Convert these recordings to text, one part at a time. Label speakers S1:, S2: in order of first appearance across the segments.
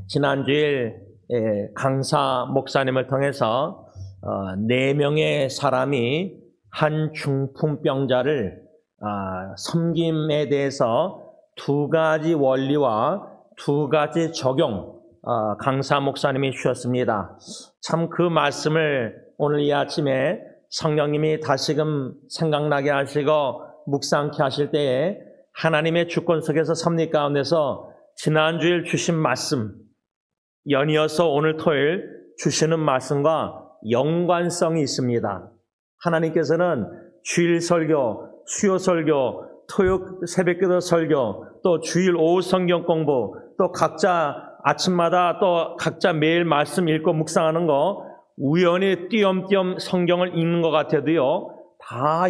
S1: 지난주일 강사 목사님을 통해서 4명의 사람이 한 중풍병자를 섬김에 대해서 2가지 원리와 2가지 적용 강사 목사님이 주셨습니다. 참 그 말씀을 오늘 이 아침에 성령님이 다시금 생각나게 하시고 묵상케 하실 때에 하나님의 주권 속에서 섭리 가운데서 지난주일 주신 말씀, 연이어서 오늘 토요일 주시는 말씀과 연관성이 있습니다. 하나님께서는 주일 설교, 수요 설교, 토요 새벽기도 설교, 또 주일 오후 성경 공부, 또 각자 아침마다 또 각자 매일 말씀 읽고 묵상하는 거 우연히 띄엄띄엄 성경을 읽는 것 같아도요, 다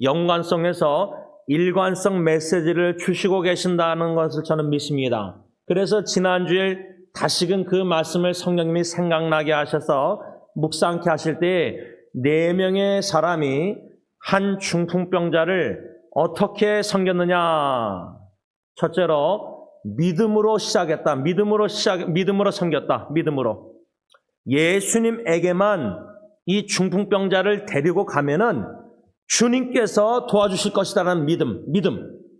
S1: 연관성에서 일관성 메시지를 주시고 계신다는 것을 저는 믿습니다. 그래서 지난주에 다시금 그 말씀을 성령님이 생각나게 하셔서 묵상케 하실 때 4명의 사람이 한 중풍병자를 어떻게 섬겼느냐? 첫째로 믿음으로 시작했다. 믿음으로 섬겼다. 믿음으로. 예수님에게만 이 중풍병자를 데리고 가면은 주님께서 도와주실 것이다라는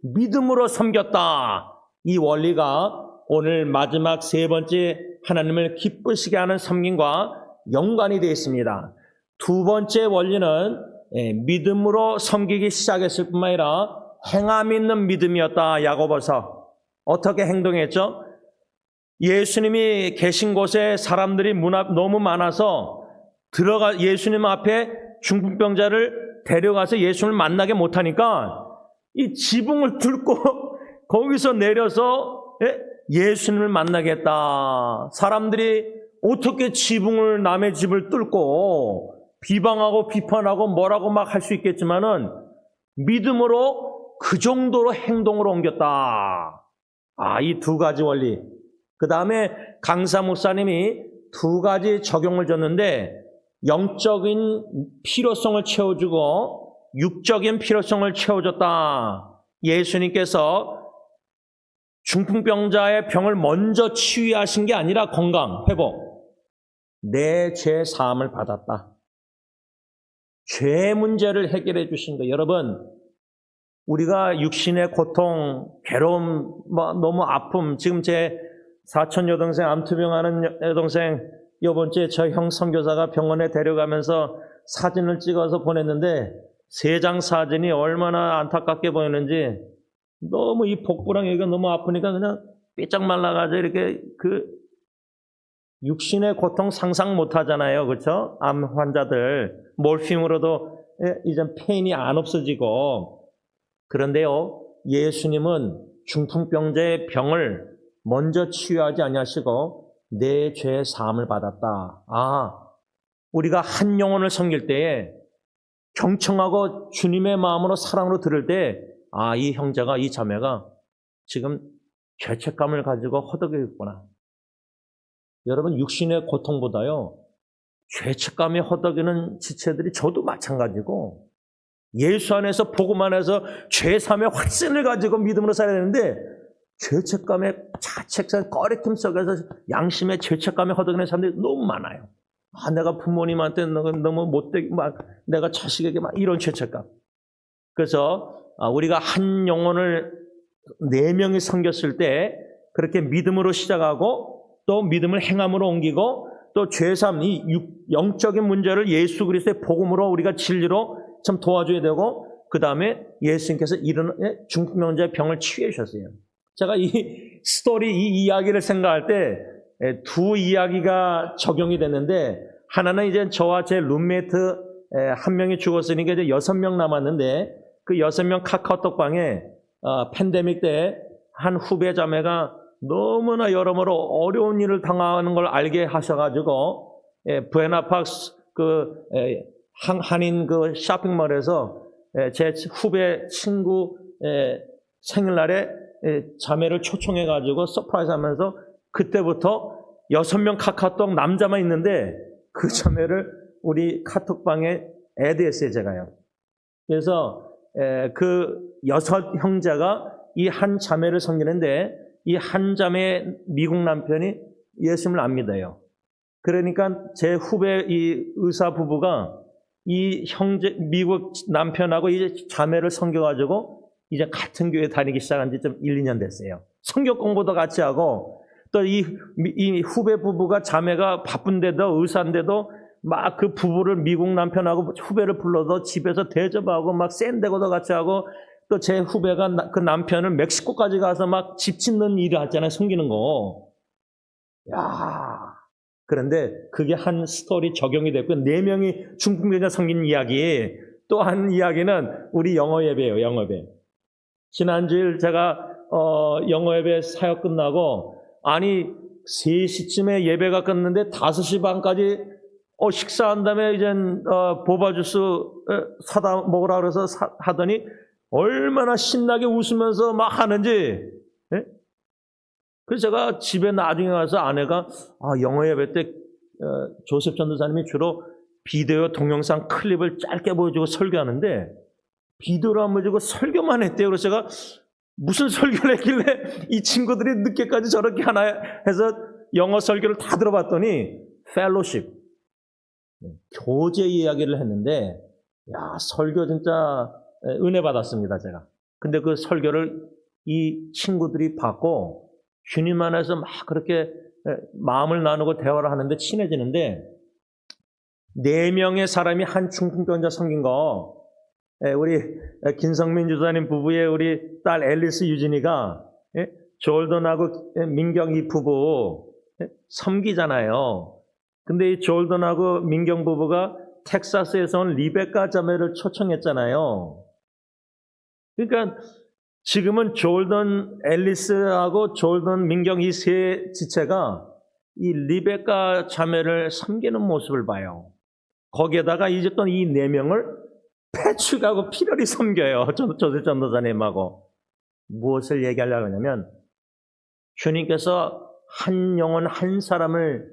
S1: 믿음으로 섬겼다. 이 원리가 오늘 마지막 3번째 하나님을 기쁘시게 하는 섬김과 연관이 되어 있습니다. 2번째 원리는 믿음으로 섬기기 시작했을 뿐만 아니라 행함 있는 믿음이었다. 야고보서 어떻게 행동했죠? 예수님이 계신 곳에 사람들이 너무 많아서 예수님 앞에 중풍병자를 데려가서 예수님을 만나게 못하니까 이 지붕을 뚫고 거기서 내려서 예수님을 만나겠다. 사람들이 어떻게 남의 집을 뚫고 비방하고 비판하고 뭐라고 막 할 수 있겠지만은 믿음으로 그 정도로 행동으로 옮겼다. 이 2가지 원리. 그 다음에 강사 목사님이 2가지 적용을 줬는데 영적인 필요성을 채워주고 육적인 필요성을 채워줬다. 예수님께서 중풍병자의 병을 먼저 치유하신 게 아니라 건강, 회복. 내 죄 사함을 받았다. 죄 문제를 해결해 주신 거예요. 여러분, 우리가 육신의 고통, 괴로움, 너무 아픔, 지금 제 사촌 여동생, 암투병하는 여동생 이번 주에 저 형 선교사가 병원에 데려가면서 사진을 찍어서 보냈는데 3장 사진이 얼마나 안타깝게 보이는지, 너무 이 복부랑 여기가 너무 아프니까 그냥 삐쩍 말라가지고 이렇게 육신의 고통 상상 못 하잖아요. 그렇죠? 암 환자들 몰피움으로도 이젠 페인이 안 없어지고. 그런데요, 예수님은 중풍병자의 병을 먼저 치유하지 아니하시고 내 죄 사함을 받았다. 우리가 한 영혼을 섬길 때에 경청하고 주님의 마음으로 사랑으로 들을 때 이 형제가, 이 자매가 지금 죄책감을 가지고 허덕이고 있구나. 여러분, 육신의 고통보다요, 죄책감에 허덕이는 지체들이 저도 마찬가지고, 예수 안에서 복음 안에서 죄사함의 확신을 가지고 믿음으로 살아야 되는데 죄책감에 자책감, 꺼리낌 속에서 양심의 죄책감에 허덕이는 사람들이 너무 많아요. 내가 부모님한테 너무 못되게, 내가 자식에게 이런 죄책감. 그래서 우리가 한 영혼을 4명이 섬겼을 때 그렇게 믿음으로 시작하고 또 믿음을 행함으로 옮기고 또 죄사함, 이 영적인 문제를 예수 그리스도의 복음으로 우리가 진리로 참 도와줘야 되고, 그 다음에 예수님께서 중풍병자의 병을 치유해 주셨어요. 제가 이 이야기를 생각할 때 2 이야기가 적용이 됐는데, 하나는 이제 저와 제 룸메이트 1명이 죽었으니까 이제 6명 남았는데, 그 6명 카카오톡방에 팬데믹 때 한 후배 자매가 너무나 여러모로 어려운 일을 당하는 걸 알게 하셔가지고 부에나팍스 한인 쇼핑몰에서 제 후배 친구 생일날에 자매를 초청해가지고 서프라이즈 하면서 그때부터 6명 카카오톡 남자만 있는데 그 자매를 우리 카톡방에 애드했어요, 제가요. 그래서 그 6 형제가 이 한 자매를 섬기는데 이 한 자매 미국 남편이 예수님을 안 믿어요. 그러니까 제 후배 이 의사 부부가 이 형제 미국 남편하고 이제 자매를 섬겨가지고 이제 같은 교회 다니기 시작한 지 좀 1, 2년 됐어요. 성경 공부도 같이 하고 또 이 후배 부부가 자매가 바쁜데도 의사인데도 막 그 부부를 미국 남편하고 후배를 불러서 집에서 대접하고 막 샌데고도 같이 하고 또 제 후배가 그 남편을 멕시코까지 가서 막 집 짓는 일을 하잖아요. 섬기는 거. 야. 그런데 그게 한 스토리 적용이 됐고 4명이 중풍병자 섬긴 이야기. 또 한 이야기는 우리 영어 예배예요. 영어 예배. 지난주일 제가 영어 예배 사역 끝나고 아니 3시쯤에 예배가 끝났는데 5시 반까지 식사한 다음에 이제 보바 주스 사다 먹으라 그래서 하더니 얼마나 신나게 웃으면서 막 하는지. 예? 그래서 제가 집에 나중에 가서 아내가 영어 예배 때 조셉 전도사님이 주로 비디오 동영상 클립을 짧게 보여주고 설교하는데 비디오를 안 보여주고 설교만 했대요. 그래서 제가 무슨 설교를 했길래 이 친구들이 늦게까지 저렇게 하나 해서 영어 설교를 다 들어봤더니 펠로십, 교제 이야기를 했는데 야 설교 진짜 은혜 받았습니다. 제가. 근데 그 설교를 이 친구들이 받고 주님 안에서 막 그렇게 마음을 나누고 대화를 하는데 친해지는데 4명의 사람이 한 중풍병자 섬긴 거 우리 김성민 주사님 부부의 우리 딸 앨리스 유진이가 졸던하고 민경 이 부부 섬기잖아요. 근데 이 졸던하고 민경 부부가 텍사스에서 온 리베카 자매를 초청했잖아요. 그러니까 지금은 졸던 앨리스하고 졸던 민경 이 세 지체가 이 리베카 자매를 섬기는 모습을 봐요. 거기에다가 이제 또 이 4명을 패축하고 필요리 섬겨요. 조셉 전도사님하고. 무엇을 얘기하려고 하냐면 주님께서 한 영혼 한 사람을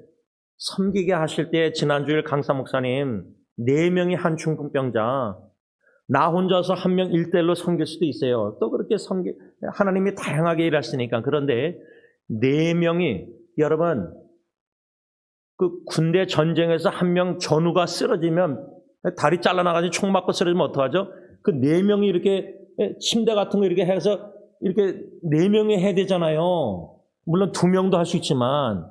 S1: 섬기게 하실 때 지난주일 강사 목사님 4명이 한 중풍병자 나 혼자서 1명 1대1로 섬길 수도 있어요. 또 그렇게 하나님이 다양하게 일하시니까. 그런데 4명이 여러분 그 군대 전쟁에서 1명 전우가 쓰러지면 다리 잘라나가지고 총 맞고 쓰러지면 어떡하죠? 그 4명이 이렇게 침대 같은 거 이렇게 해서 이렇게 4명이 해야 되잖아요. 물론 2명도 할 수 있지만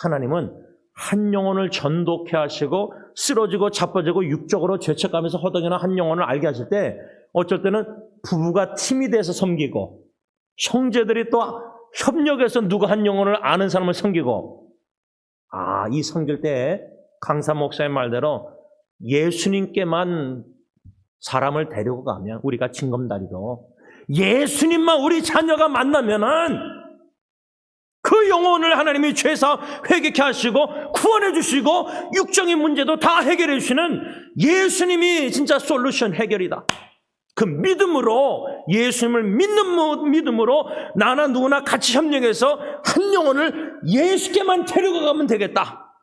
S1: 하나님은 한 영혼을 전독해 하시고 쓰러지고 자빠지고 육적으로 죄책감에서 허덕이는 한 영혼을 알게 하실 때 어쩔 때는 부부가 팀이 돼서 섬기고 형제들이 또 협력해서 누가 한 영혼을 아는 사람을 섬기고 이 섬길 때 강사 목사의 말대로 예수님께만 사람을 데리고 가면 우리가 징검다리로 예수님만 우리 자녀가 만나면은 그 영혼을 하나님이 죄사 회개케 하시고 구원해 주시고 육적인 문제도 다 해결해 주시는 예수님이 진짜 솔루션 해결이다. 그 믿음으로 예수님을 믿는 믿음으로 나나 누구나 같이 협력해서 한 영혼을 예수께만 데리고 가면 되겠다.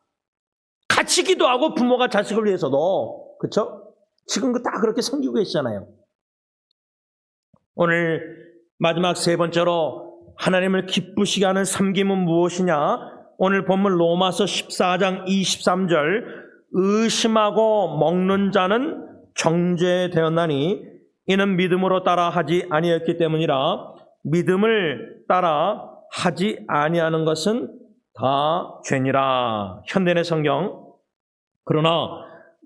S1: 같이 기도하고 부모가 자식을 위해서도 그렇죠? 지금 다 그렇게 섬기고 계시잖아요. 오늘 마지막 3번째로 하나님을 기쁘시게 하는 섬김은 무엇이냐? 오늘 본문 로마서 14장 23절 의심하고 먹는 자는 정죄되었나니 이는 믿음으로 따라 하지 아니했기 때문이라. 믿음을 따라 하지 아니하는 것은 다 죄니라. 현대의 성경. 그러나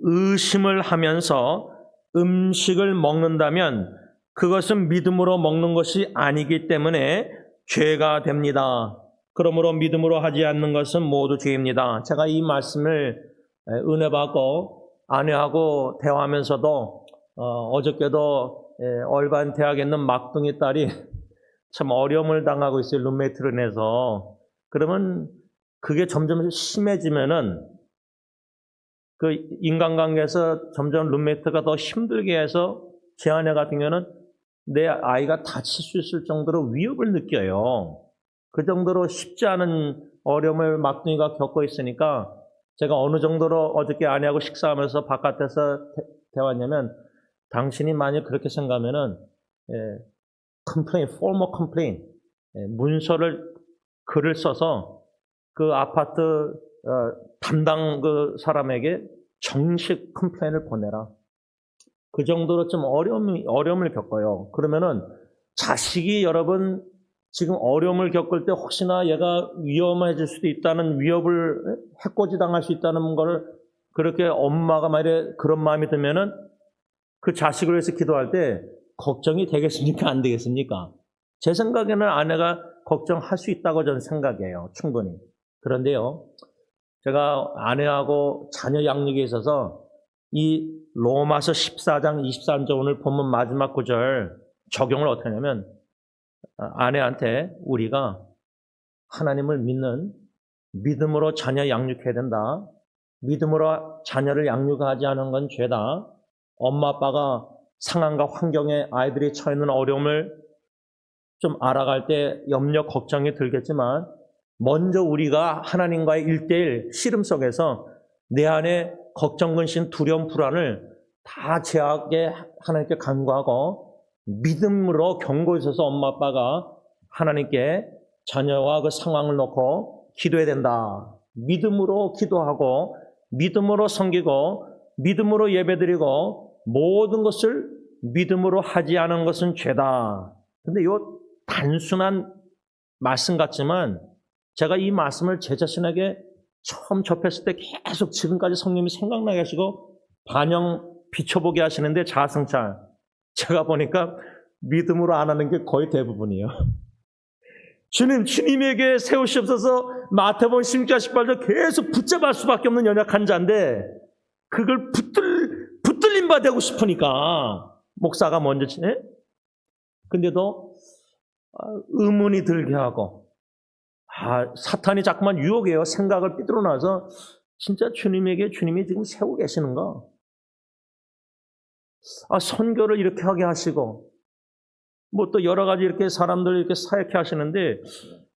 S1: 의심을 하면서 음식을 먹는다면 그것은 믿음으로 먹는 것이 아니기 때문에 죄가 됩니다. 그러므로 믿음으로 하지 않는 것은 모두 죄입니다. 제가 이 말씀을 은혜 받고 아내하고 대화하면서도 어저께도 얼반 대학에 있는 막둥이 딸이 참 어려움을 당하고 있어요. 룸메이트를 내서. 그러면 그게 점점 심해지면은 그 인간관계에서 점점 룸메이트가 더 힘들게 해서 제 아내 같은 경우는 내 아이가 다칠 수 있을 정도로 위협을 느껴요. 그 정도로 쉽지 않은 어려움을 막둥이가 겪고 있으니까 제가 어느 정도로 어저께 아내하고 식사하면서 바깥에서 대화했냐면 당신이 만약 그렇게 생각하면은 complain, formal complain. 문서를 글을 써서 그 아파트 담당 그 사람에게 정식 컴플레인을 보내라. 그 정도로 좀 어려움을 겪어요. 그러면은 자식이 여러분 지금 어려움을 겪을 때 혹시나 얘가 위험해질 수도 있다는 위협을 해코지 당할 수 있다는 걸 그렇게 엄마가 만약에 그런 마음이 들면은 그 자식을 위해서 기도할 때 걱정이 되겠습니까? 안 되겠습니까? 제 생각에는 아내가 걱정할 수 있다고 저는 생각해요. 충분히. 그런데요, 제가 아내하고 자녀 양육에 있어서 이 로마서 14장 23절 오늘 본문 마지막 구절 적용을 어떻게 하냐면 아내한테 우리가 하나님을 믿는 믿음으로 자녀 양육해야 된다. 믿음으로 자녀를 양육하지 않은 건 죄다. 엄마 아빠가 상황과 환경에 아이들이 처해 있는 어려움을 좀 알아갈 때 염려 걱정이 들겠지만 먼저 우리가 하나님과의 1:1 씨름 속에서 내 안에 걱정, 근심, 두려움, 불안을 다 제하게 하나님께 간구하고 믿음으로 경고에 있어서 엄마 아빠가 하나님께 자녀와 그 상황을 놓고 기도해야 된다. 믿음으로 기도하고 믿음으로 섬기고 믿음으로 예배드리고 모든 것을 믿음으로 하지 않은 것은 죄다. 근데 이 단순한 말씀 같지만 제가 이 말씀을 제 자신에게 처음 접했을 때 계속 지금까지 성령님이 생각나게 하시고 반영 비춰보게 하시는데 자아성찰 제가 보니까 믿음으로 안 하는 게 거의 대부분이에요. 주님에게 세우시옵소서 마태복음 16장 18절 계속 붙잡을 수밖에 없는 연약한 자인데 그걸 붙들림 바 되고 싶으니까 목사가 먼저 치네? 근데도 의문이 들게 하고 사탄이 자꾸만 유혹해요. 생각을 삐뚤어놔서 진짜 주님이 지금 세우고 계시는가? 선교를 이렇게 하게 하시고 뭐 또 여러 가지 이렇게 사람들 이렇게 사역해 하시는데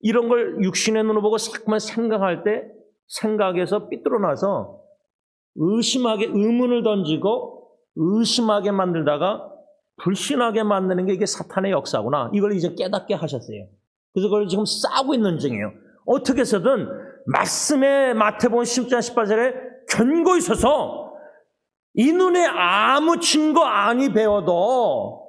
S1: 이런 걸 육신의 눈으로 보고 자꾸만 생각할 때 생각에서 삐뚤어놔서 의문을 던지고 의심하게 만들다가 불신하게 만드는 게 이게 사탄의 역사구나. 이걸 이제 깨닫게 하셨어요. 그래서 그걸 지금 싸우고 있는 중이에요. 어떻게 해서든 말씀에 마태복음 10장 18절에 견고히 서서 이 눈에 아무 증거 아니 배워도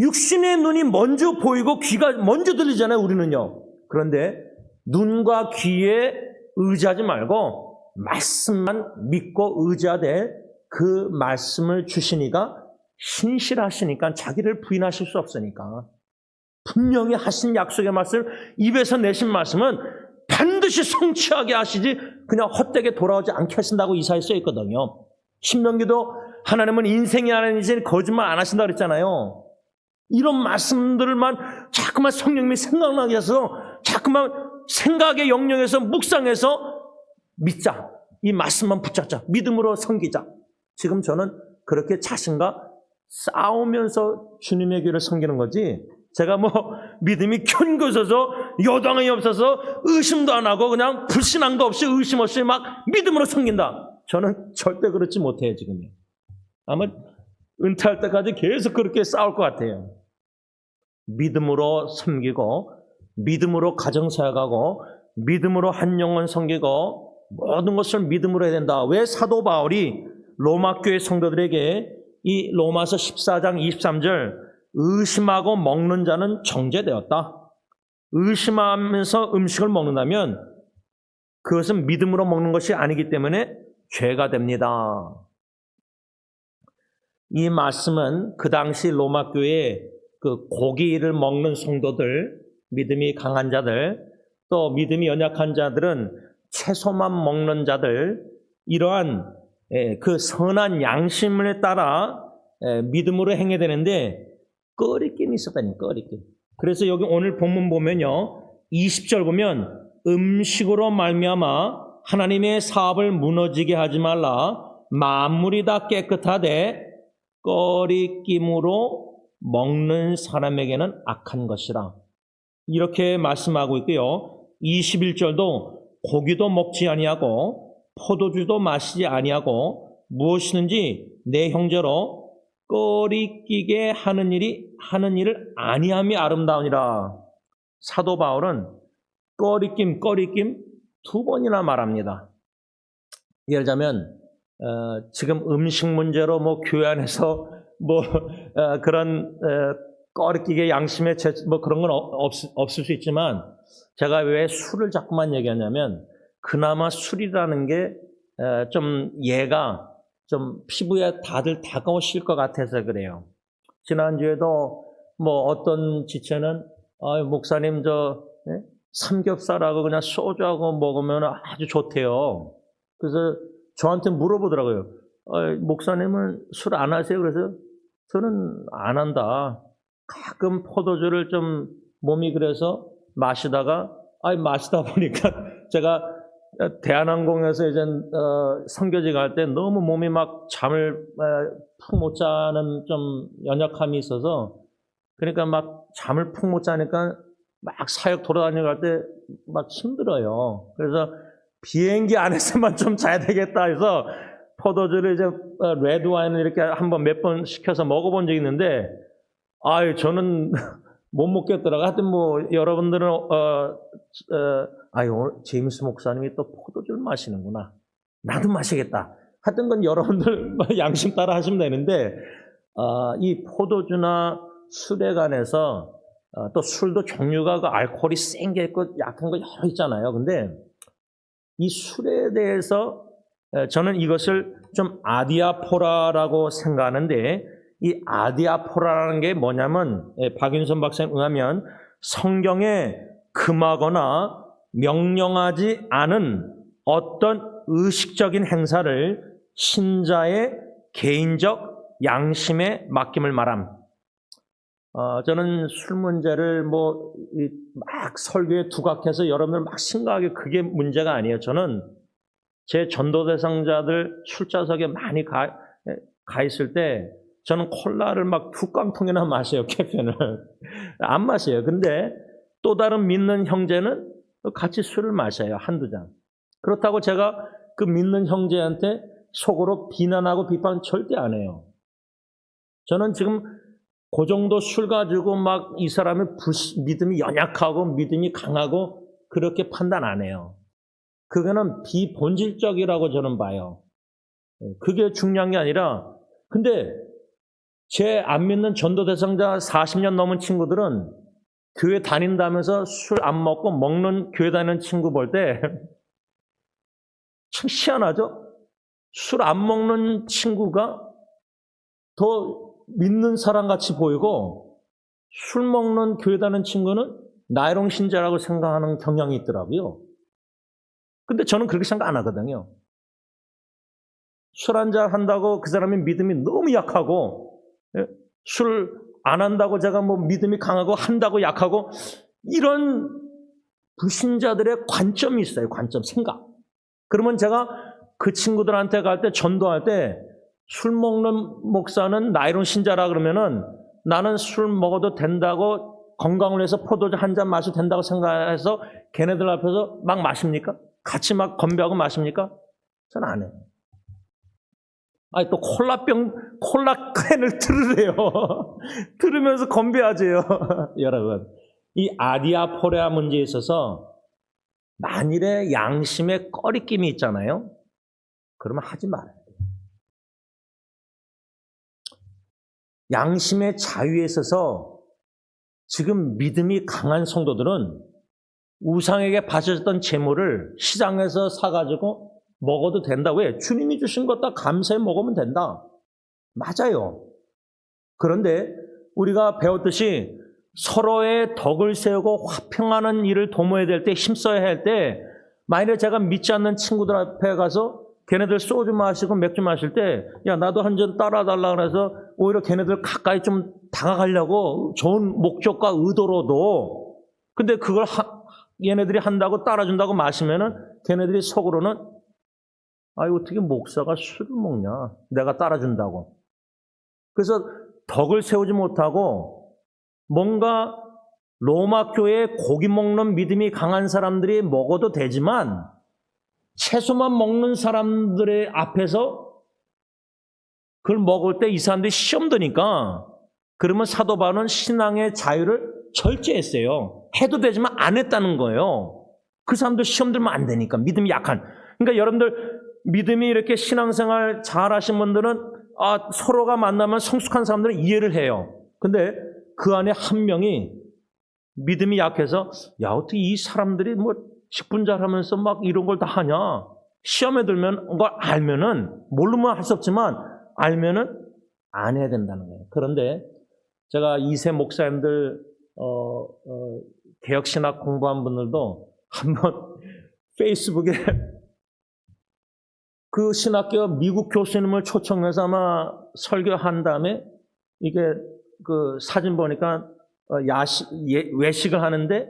S1: 육신의 눈이 먼저 보이고 귀가 먼저 들리잖아요, 우리는요. 그런데 눈과 귀에 의지하지 말고 말씀만 믿고 의지하되 그 말씀을 주시니까 신실하시니까 자기를 부인하실 수 없으니까 분명히 하신 약속의 말씀, 입에서 내신 말씀은 반드시 성취하게 하시지 그냥 헛되게 돌아오지 않게 하신다고 이사에 써 있거든요. 신명기도 하나님은 인생이 하나님이지 거짓말 안 하신다고 그랬잖아요. 이런 말씀들만 자꾸만 성령님이 생각나게 해서 자꾸만 생각의 영역에서 묵상해서 믿자. 이 말씀만 붙잡자. 믿음으로 섬기자. 지금 저는 그렇게 자신과 싸우면서 주님의 길을 섬기는 거지 제가 뭐 믿음이 견고해서 여당이 없어서 의심도 안 하고 그냥 불신앙도 없이 의심 없이 막 믿음으로 섬긴다. 저는 절대 그렇지 못해요 지금요. 아마 은퇴할 때까지 계속 그렇게 싸울 것 같아요. 믿음으로 섬기고 믿음으로 가정사역하고 믿음으로 한 영혼 섬기고 모든 것을 믿음으로 해야 된다. 왜 사도 바울이 로마교회 성도들에게 이 로마서 14장 23절 의심하고 먹는 자는 정죄되었다. 의심하면서 음식을 먹는다면 그것은 믿음으로 먹는 것이 아니기 때문에 죄가 됩니다. 이 말씀은 그 당시 로마교회에 그 고기를 먹는 성도들, 믿음이 강한 자들, 또 믿음이 연약한 자들은 채소만 먹는 자들, 이러한 그 선한 양심에 따라 믿음으로 행해야 되는데 꺼리낌이 있었다니 꺼리낌. 그래서 여기 오늘 본문 보면요 20절 보면 음식으로 말미암아 하나님의 사업을 무너지게 하지 말라. 만물이 다 깨끗하되 꺼리낌으로 먹는 사람에게는 악한 것이라. 이렇게 말씀하고 있고요. 21절도 고기도 먹지 아니하고 포도주도 마시지 아니하고 무엇이든지 내 형제로 꺼리끼게 하는 일을 아니함이 아름다우니라. 사도 바울은 꺼리낌 두 번이나 말합니다. 예를 들자면 지금 음식 문제로 뭐 교회 안에서 뭐 그런 꺼리끼게 양심의 뭐 그런 건 없을 수 있지만 제가 왜 술을 자꾸만 얘기하냐면 그나마 술이라는 게 좀 얘가 좀 피부에 다들 다가오실 것 같아서 그래요. 지난주에도 뭐 어떤 지체는 목사님 삼겹살하고 그냥 소주하고 먹으면 아주 좋대요. 그래서 저한테 물어보더라고요. 목사님은 술 안 하세요? 그래서 저는 안 한다. 가끔 포도주를 좀 몸이 그래서 마시다가 마시다 보니까 제가 대한항공에서 이제 선교지 갈 때 너무 몸이 막 잠을 푹 못 자는 좀 연약함이 있어서 그러니까 막 잠을 푹 못 자니까 막 사역 돌아다니고 갈 때 막 힘들어요. 그래서 비행기 안에서만 좀 자야 되겠다 해서 포도주를 이제 레드 와인을 이렇게 한번 몇 번 시켜서 먹어본 적이 있는데 저는 못 먹겠더라고. 하여튼 뭐 여러분들은 오늘 제임스 목사님이 또 포도주를 마시는구나. 나도 마시겠다. 하여튼 건 여러분들 양심 따라 하시면 되는데 이 포도주나 술에 관해서 또 술도 종류가 그 알코올이 센 게 있고 약한 거 여러 있잖아요. 근데 이 술에 대해서 저는 이것을 좀 아디아포라라고 생각하는데 이 아디아포라라는 게 뭐냐면 박윤선 박사님 의하면 성경에 금하거나 명령하지 않은 어떤 의식적인 행사를 신자의 개인적 양심에 맡김을 말함. 저는 술 문제를 막 설교에 두각해서 여러분들 막 심각하게 그게 문제가 아니에요. 저는 제 전도 대상자들 술자석에 많이 가 있을 때 저는 콜라를 막 2깡통이나 마셔요. 캐펜을. 안 마셔요. 근데 또 다른 믿는 형제는 같이 술을 마셔요. 한두 잔. 그렇다고 제가 그 믿는 형제한테 속으로 비난하고 비판 절대 안 해요. 저는 지금 그 정도 술 가지고 막 이 사람의 믿음이 연약하고 믿음이 강하고 그렇게 판단 안 해요. 그거는 비본질적이라고 저는 봐요. 그게 중요한 게 아니라 근데 제 안 믿는 전도 대상자 40년 넘은 친구들은 교회 다닌다면서 술 안 먹고 먹는 교회 다니는 친구 볼 때 참 희한하죠? 술 안 먹는 친구가 더 믿는 사람 같이 보이고 술 먹는 교회 다니는 친구는 나이롱 신자라고 생각하는 경향이 있더라고요. 근데 저는 그렇게 생각 안 하거든요. 술 한잔 한다고 그 사람의 믿음이 너무 약하고 술 안 한다고 제가 믿음이 강하고 한다고 약하고 이런 불신자들의 관점이 있어요. 관점, 생각. 그러면 제가 그 친구들한테 갈 때 전도할 때 술 먹는 목사는 나이론 신자라 그러면은 나는 술 먹어도 된다고 건강을 위해서 포도주 한 잔 마셔도 된다고 생각해서 걔네들 앞에서 막 마십니까? 같이 막 건배하고 마십니까? 저는 안 해요. 또 콜라 캔을 들으래요. 들으면서 건배하지요. 여러분, 이 아디아포레아 문제에 있어서 만일에 양심에 꺼리낌이 있잖아요. 그러면 하지 말아요. 양심의 자유에 있어서 지금 믿음이 강한 성도들은 우상에게 바쳐졌던 재물을 시장에서 사가지고 먹어도 된다. 왜? 주님이 주신 것 다 감사해 먹으면 된다. 맞아요. 그런데 우리가 배웠듯이 서로의 덕을 세우고 화평하는 일을 도모해야 될 때, 힘써야 할 때, 만약에 제가 믿지 않는 친구들 앞에 가서 걔네들 소주 마시고 맥주 마실 때, 야, 나도 한 잔 따라달라 그래서 오히려 걔네들 가까이 좀 다가가려고 좋은 목적과 의도로도, 근데 그걸 얘네들이 한다고 따라준다고 마시면은 걔네들이 속으로는 어떻게 목사가 술을 먹냐? 내가 따라준다고. 그래서 덕을 세우지 못하고 뭔가 로마 교회에 고기 먹는 믿음이 강한 사람들이 먹어도 되지만 채소만 먹는 사람들의 앞에서 그걸 먹을 때 이 사람들이 시험 드니까 그러면 사도 바울은 신앙의 자유를 절제했어요. 해도 되지만 안 했다는 거예요. 그 사람들 시험 들면 안 되니까, 믿음이 약한. 그러니까 여러분들 믿음이 이렇게 신앙생활 잘하신 분들은 서로가 만나면 성숙한 사람들은 이해를 해요. 근데 그 안에 한 명이 믿음이 약해서 어떻게 이 사람들이 뭐 직분잘하면서 막 이런 걸 다 하냐. 시험에 들면 그걸 알면은, 모르면 할 수 없지만 알면은 안 해야 된다는 거예요. 그런데 제가 2세 목사님들 개혁신학 공부한 분들도 한번 페이스북에 그 신학교 미국 교수님을 초청해서 아마 설교한 다음에 이게 그 사진 보니까 외식을 하는데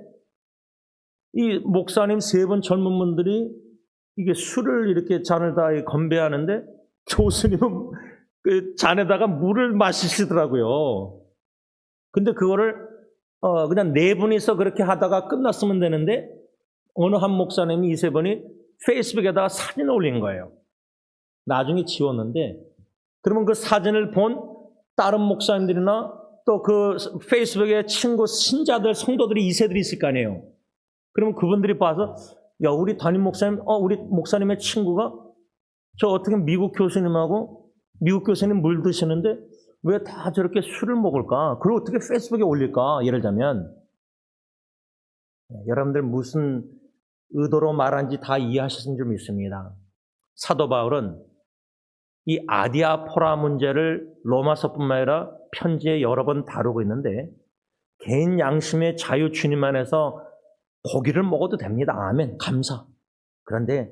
S1: 이 목사님 3분 젊은 분들이 이게 술을 이렇게 잔을 다 건배하는데 교수님은 그 잔에다가 물을 마시시더라고요. 근데 그거를 그냥 4분이서 그렇게 하다가 끝났으면 되는데 어느 한 목사님이 이 3분이 페이스북에다가 사진을 올린 거예요. 나중에 지웠는데, 그러면 그 사진을 본 다른 목사님들이나 또 그 페이스북에 친구 신자들 성도들이 2세들이 있을 거 아니에요. 그러면 그분들이 봐서 우리 담임 목사님, 우리 목사님의 친구가 저 어떻게 미국 교수님하고 미국 교수님 물 드시는데 왜 다 저렇게 술을 먹을까? 그걸 어떻게 페이스북에 올릴까? 예를 들자면 여러분들 무슨 의도로 말한지 다 이해하셨은 줄 믿습니다. 사도 바울은 이 아디아포라 문제를 로마서뿐만 아니라 편지에 여러 번 다루고 있는데, 개인 양심의 자유 주님 안에서 고기를 먹어도 됩니다. 아멘. 감사. 그런데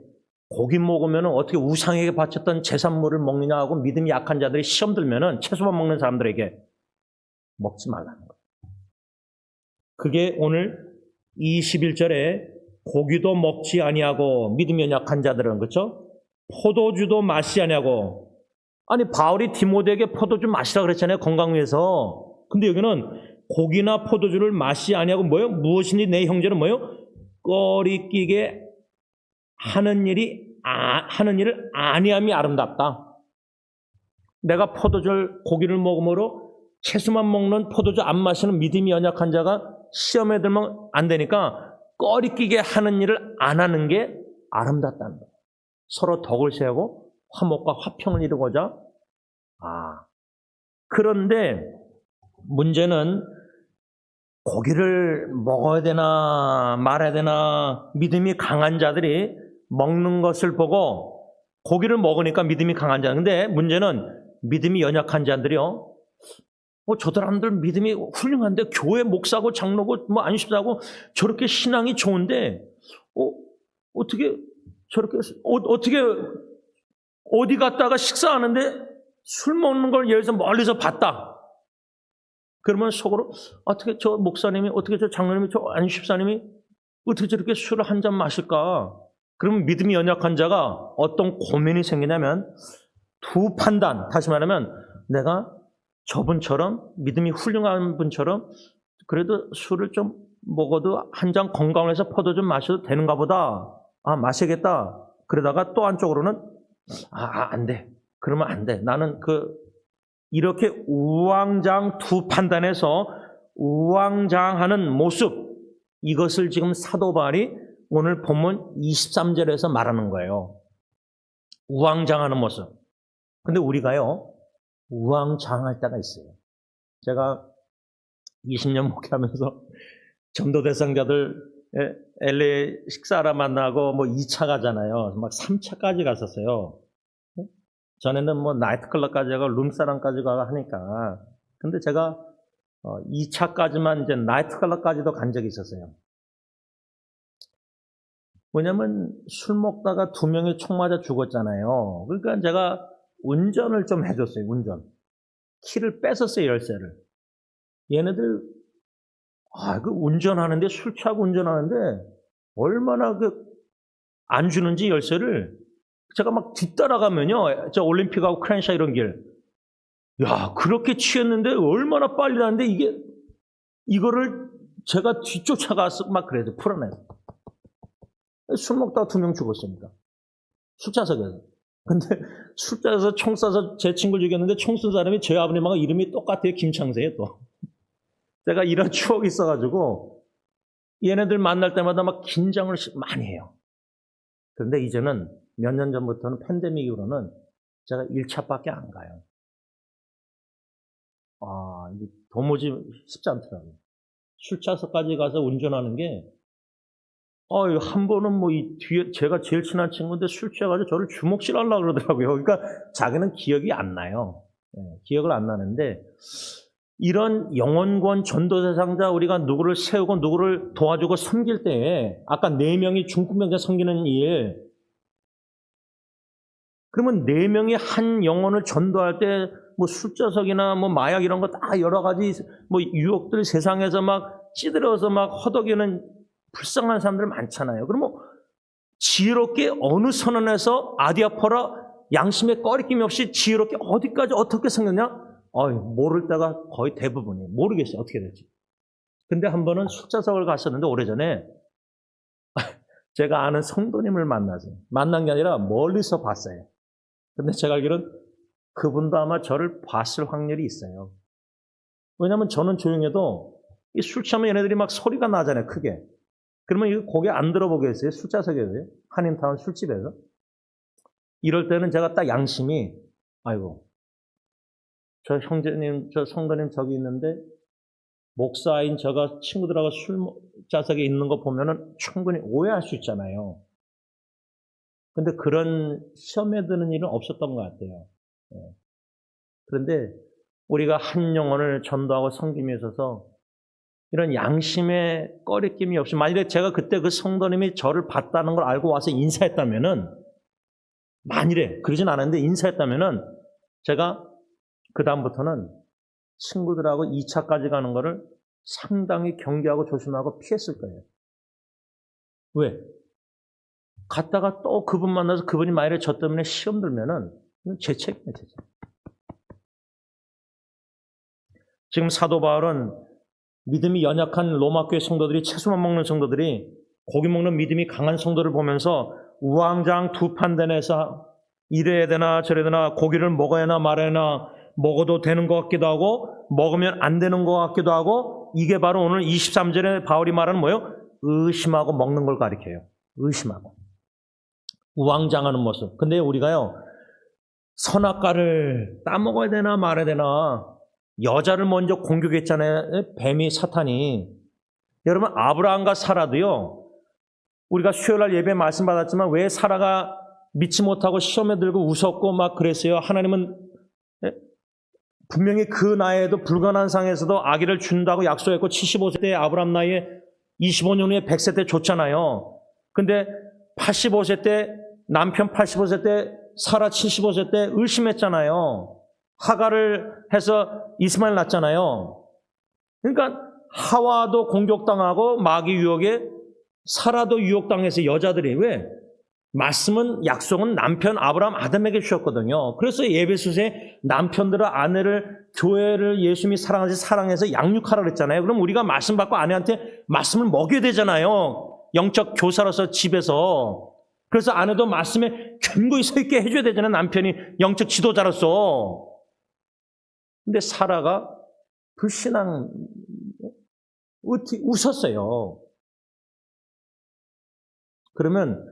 S1: 고기 먹으면 어떻게 우상에게 바쳤던 제산물을 먹느냐 하고 믿음이 약한 자들이 시험 들면은 채소만 먹는 사람들에게 먹지 말라는 거예요. 그게 오늘 21절에 고기도 먹지 아니하고 믿음이 연약한 자들은, 그렇죠? 포도주도 마시지 아니하고. 아니, 바울이 디모데에게 포도주 마시라 그랬잖아요, 건강 위해서. 근데 여기는 고기나 포도주를 마시지 아니하고 뭐예요? 무엇인지 내 형제는 뭐예요? 꺼리끼게 하는 일을 아니함이 아름답다. 내가 고기를 먹음으로 채소만 먹는, 포도주 안 마시는 믿음이 연약한 자가 시험에 들면 안 되니까 꺼리끼게 하는 일을 안 하는 게 아름답다는 거예요. 서로 덕을 세우고 화목과 화평을 이루고자. 그런데 문제는 고기를 먹어야 되나 말아야 되나, 믿음이 강한 자들이 먹는 것을 보고 고기를 먹으니까 믿음이 강한 자. 근데 문제는 믿음이 연약한 자들이요, 저 사람들 믿음이 훌륭한데 교회 목사고 장로고 뭐 안식자고 저렇게 신앙이 좋은데 어떻게 저렇게 어떻게 어디 갔다가 식사하는데 술 먹는 걸 예를 들어서 멀리서 봤다. 그러면 속으로 어떻게 저 목사님이, 어떻게 저 장로님이, 저 안식사님이 어떻게 저렇게 술을 한 잔 마실까? 그러면 믿음이 연약한 자가 어떤 고민이 생기냐면, 두 판단, 다시 말하면 내가 저분처럼 믿음이 훌륭한 분처럼 그래도 술을 좀 먹어도 한 잔 건강을 해서 포도 좀 마셔도 되는가 보다. 마시겠다. 그러다가 또 한쪽으로는 안 돼. 그러면 안 돼. 나는 이렇게 우왕좌왕 두 판단에서 우왕좌왕하는 모습, 이것을 지금 사도 바울이 오늘 본문 23절에서 말하는 거예요. 우왕좌왕하는 모습. 근데 우리가요, 우왕좌왕할 때가 있어요. 제가 20년 목회하면서 전도 대상자들 LA 식사하러 만나고 2차 가잖아요. 막 3차까지 갔었어요. 전에는 나이트클럽까지 가고 룸사랑까지 가고 하니까. 근데 제가 2차까지만 이제 나이트클럽까지도 간 적이 있었어요. 뭐냐면 술 먹다가 2명이 총 맞아 죽었잖아요. 그러니까 제가 운전을 좀 해줬어요. 키를 뺏었어요, 열쇠를. 얘네들 운전하는데, 술 취하고 운전하는데 얼마나 안 주는지 열쇠를. 제가 막 뒤따라가면요, 저 올림픽하고 크랜샤 이런 길, 그렇게 취했는데 얼마나 빨리 나는데 이거를 제가 뒤쫓아가서 막 그래도 풀어내요. 술 먹다가 2명 죽었습니다. 술자석에서. 근데 술자석에서 총 쏴서 제 친구를 죽였는데 총 쏜 사람이 저희 아버님하고 이름이 똑같아요. 김창세예요, 또. 제가 이런 추억이 있어가지고 얘네들 만날 때마다 막 긴장을 많이 해요. 그런데 이제는 몇 년 전부터는 팬데믹 이후로는 제가 1차밖에 안 가요. 이게 도무지 쉽지 않더라고요. 술자석까지 가서 운전하는 게, 한 번은 뭐 이 뒤에 제가 제일 친한 친구인데 술 취해가지고 저를 주먹질하려고 그러더라고요. 그러니까 자기는 기억이 안 나요. 기억을 안 나는데, 이런 영혼권 전도 대상자 우리가 누구를 세우고 누구를 도와주고 섬길 때에 아까 4명이 중풍병자 섬기는 일, 그러면 4명이 한 영혼을 전도할 때 뭐 술자석이나 뭐 마약 이런 거 다 여러 가지 뭐 유혹들 세상에서 막 찌들어서 막 허덕이는 불쌍한 사람들 많잖아요. 그러면 지혜롭게 어느 선언에서 아디아포라 양심의 꺼리낌 없이 지혜롭게 어디까지 어떻게 생겼냐? 모를 때가 거의 대부분이에요. 모르겠어요. 어떻게 될지. 근데 한 번은 술자석을 갔었는데 오래전에 제가 아는 성도님을 만났어요. 만난 게 아니라 멀리서 봤어요. 근데 제가 알기로는 그분도 아마 저를 봤을 확률이 있어요. 왜냐하면 저는 조용해도 이 술 취하면 얘네들이 막 소리가 나잖아요. 크게. 그러면 이거 고개 안 들어보겠어요? 술자석에서요? 한인타운 술집에서? 이럴 때는 제가 딱 양심이, 아이고, 저 형제님, 저 성도님 저기 있는데 목사인 저가 친구들하고 술자석에 있는 거 보면은 충분히 오해할 수 있잖아요. 근데 그런 시험에 드는 일은 없었던 것 같아요. 그런데 우리가 한 영혼을 전도하고 섬김에 있어서 이런 양심의 꺼리낌이 없이, 만일에 제가 그때 그 성도님이 저를 봤다는 걸 알고 와서 인사했다면은, 만일에 그러진 않았는데 인사했다면은 제가 그다음부터는 친구들하고 2차까지 가는 거를 상당히 경계하고 조심하고 피했을 거예요. 왜? 갔다가 또 그분 만나서 그분이 만일에 저 때문에 시험 들면은 이건 제 책임이에요, 제 책임. 지금 사도 바울은 믿음이 연약한 로마교회 성도들이, 채소만 먹는 성도들이 고기 먹는 믿음이 강한 성도를 보면서 우왕좌왕 두 판단에서 이래야 되나 저래야 되나, 고기를 먹어야 하나 말아야 하나, 먹어도 되는 것 같기도 하고 먹으면 안 되는 것 같기도 하고, 이게 바로 오늘 23절에 바울이 말하는 뭐예요? 의심하고 먹는 걸 가리켜요. 의심하고 우왕좌왕하는 모습. 근데 우리가요, 선악과를 따먹어야 되나 말아야 되나, 여자를 먼저 공격했잖아요. 뱀이, 사탄이. 여러분, 아브라함과 사라도요, 우리가 수요일날 예배 말씀 받았지만 왜 사라가 믿지 못하고 시험에 들고 웃었고 막 그랬어요? 하나님은 분명히 그 나이에도 불가능한 상황에서도 아기를 준다고 약속했고 75세 때 아브라함 나이에 25년 후에 100세 때 줬잖아요. 근데 85세 때, 남편 85세 때, 사라 75세 때 의심했잖아요. 하가를 해서 이스마엘 낳았잖아요. 그러니까 하와도 공격당하고 마귀 유혹에, 사라도 유혹당해서 여자들이, 왜? 말씀은, 약속은 남편 아브라함 아담에게 주셨거든요. 그래서 에베소서에 남편들은 아내를, 교회를 예수님이 사랑해서 양육하라 그랬잖아요. 그럼 우리가 말씀 받고 아내한테 말씀을 먹여야 되잖아요. 영적 교사로서 집에서. 그래서 아내도 말씀에 견고히 서 있게 해줘야 되잖아요. 남편이 영적 지도자로서. 근데 사라가 불신앙, 웃었어요. 그러면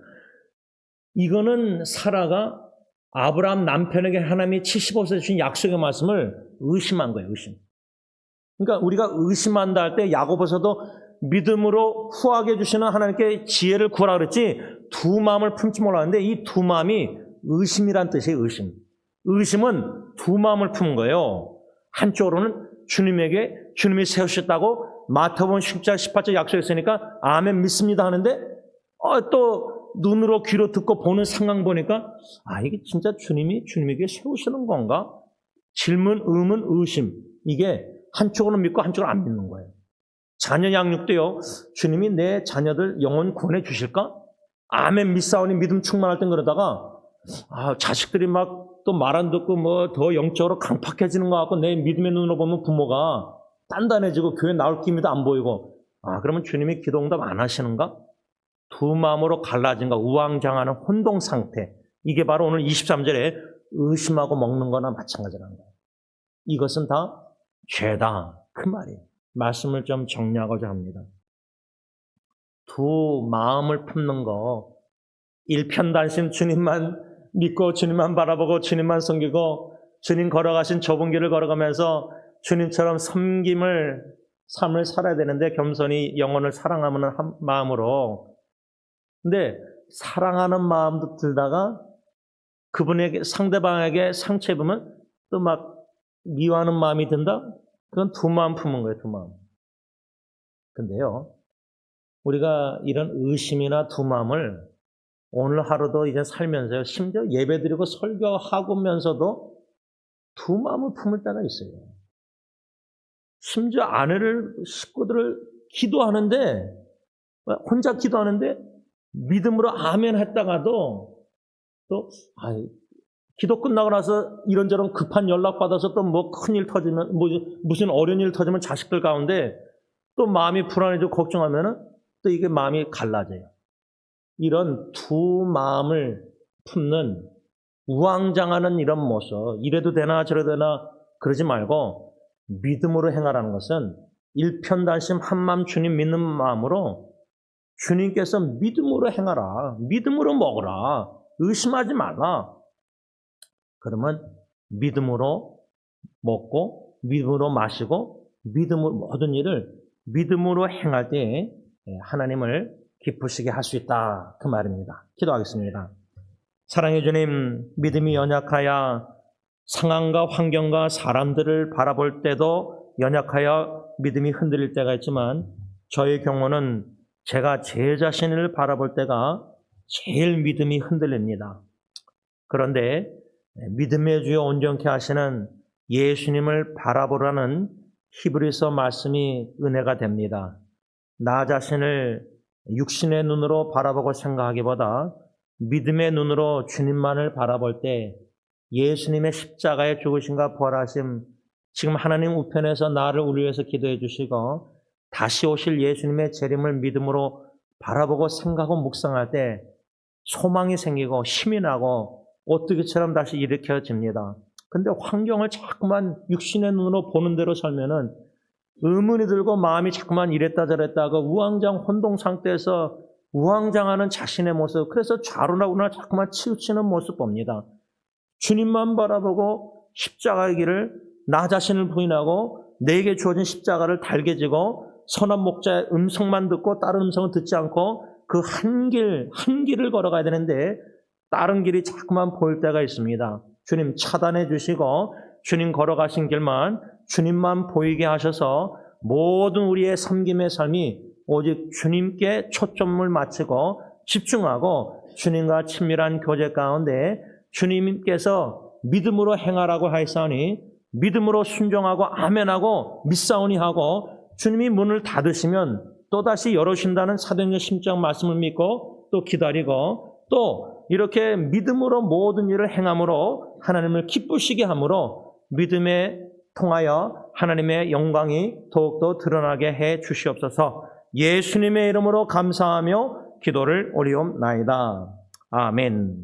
S1: 이거는 사라가 아브라함 남편에게 하나님이 75세 주신 약속의 말씀을 의심한 거예요. 의심. 그러니까 우리가 의심한다 할 때 야고보서도 믿음으로 후하게 해주시는 하나님께 지혜를 구하라 그랬지, 두 마음을 품지 말라 하는데, 이 두 마음이 의심이란 뜻이에요. 의심. 의심은 두 마음을 품은 거예요. 한쪽으로는 주님이 세우셨다고 마태복음 10장 18절 약속했으니까 아멘 믿습니다 하는데, 또 눈으로 귀로 듣고 보는 상황 보니까 이게 진짜 주님에게 세우시는 건가? 질문, 의문, 의심. 이게 한쪽으로는 믿고 한쪽으로는 안 믿는 거예요. 자녀 양육도요, 주님이 내 자녀들 영혼 구원해 주실까? 아멘 믿사오니 믿음 충만할 땐 그러다가 자식들이 막 또 말 안 듣고 뭐 더 영적으로 강팍해지는 것 같고, 내 믿음의 눈으로 보면 부모가 단단해지고 교회 나올 기미도 안 보이고, 그러면 주님이 기도 응답 안 하시는가? 두 마음으로 갈라진 거, 우왕좌왕하는 혼동 상태. 이게 바로 오늘 23절에 의심하고 먹는 거나 마찬가지라는 거예요. 이것은 다 죄다. 그 말이에요. 말씀을 좀 정리하고자 합니다. 두 마음을 품는 거, 일편단심 주님만 믿고 주님만 바라보고 주님만 섬기고 주님 걸어가신 좁은 길을 걸어가면서 주님처럼 섬김을 삶을 살아야 되는데 겸손히 영혼을 사랑하는 마음으로. 근데 사랑하는 마음도 들다가 그분에게 상대방에게 상처 입으면 또 막 미워하는 마음이 든다? 그건 두 마음 품은 거예요, 두 마음. 근데요, 우리가 이런 의심이나 두 마음을 오늘 하루도 이제 살면서요, 심지어 예배드리고 설교하고면서도 두 마음을 품을 때가 있어요. 심지어 식구들을 기도하는데, 혼자 기도하는데 믿음으로 아멘 했다가도 또, 기도 끝나고 나서 이런저런 급한 연락 받아서 또 뭐 큰일 터지면, 무슨 어려운 일 터지면 자식들 가운데 또 마음이 불안해지고 걱정하면은 또 이게 마음이 갈라져요. 이런 두 마음을 품는 우왕좌왕하는 이런 모습, 이래도 되나 저래도 되나 그러지 말고 믿음으로 행하라는 것은 일편단심 한마음 주님 믿는 마음으로 주님께서 믿음으로 행하라, 믿음으로 먹으라, 의심하지 말라. 그러면 믿음으로 먹고 믿음으로 마시고 믿음으로 모든 일을 믿음으로 행할 때 하나님을 기쁘시게 할 수 있다, 그 말입니다. 기도하겠습니다. 사랑해 주님, 믿음이 연약하여 상황과 환경과 사람들을 바라볼 때도 연약하여 믿음이 흔들릴 때가 있지만 저의 경우는 제가 제 자신을 바라볼 때가 제일 믿음이 흔들립니다. 그런데 믿음의 주여 온전케 하시는 예수님을 바라보라는 히브리서 말씀이 은혜가 됩니다. 나 자신을 육신의 눈으로 바라보고 생각하기보다 믿음의 눈으로 주님만을 바라볼 때 예수님의 십자가의 죽으심과 부활하심, 지금 하나님 우편에서 나를 우리 위해서 기도해 주시고 다시 오실 예수님의 재림을 믿음으로 바라보고 생각하고 묵상할 때 소망이 생기고 힘이 나고 오뚜기처럼 다시 일으켜집니다. 근데 환경을 자꾸만 육신의 눈으로 보는 대로 살면은 의문이 들고 마음이 자꾸만 이랬다 저랬다 그 우왕좌왕 혼동 상태에서 우왕좌왕하는 자신의 모습, 그래서 좌로나 우로나 자꾸만 치우치는 모습 봅니다. 주님만 바라보고 십자가의 길을 나 자신을 부인하고 내게 주어진 십자가를 달게 지고 선한 목자의 음성만 듣고 다른 음성은 듣지 않고 그 한 길을 걸어가야 되는데 다른 길이 자꾸만 보일 때가 있습니다. 주님 차단해 주시고 주님 걸어가신 길만 주님만 보이게 하셔서 모든 우리의 섬김의 삶이 오직 주님께 초점을 맞추고 집중하고 주님과 친밀한 교제 가운데 주님께서 믿음으로 행하라고 하였사오니 믿음으로 순종하고 아멘하고 믿사오니 하고 주님이 문을 닫으시면 또다시 열어주신다는 사도행전 10장 말씀을 믿고 또 기다리고 또 이렇게 믿음으로 모든 일을 행함으로 하나님을 기쁘시게 함으로 믿음에 통하여 하나님의 영광이 더욱더 드러나게 해 주시옵소서. 예수님의 이름으로 감사하며 기도를 올리옵나이다. 아멘.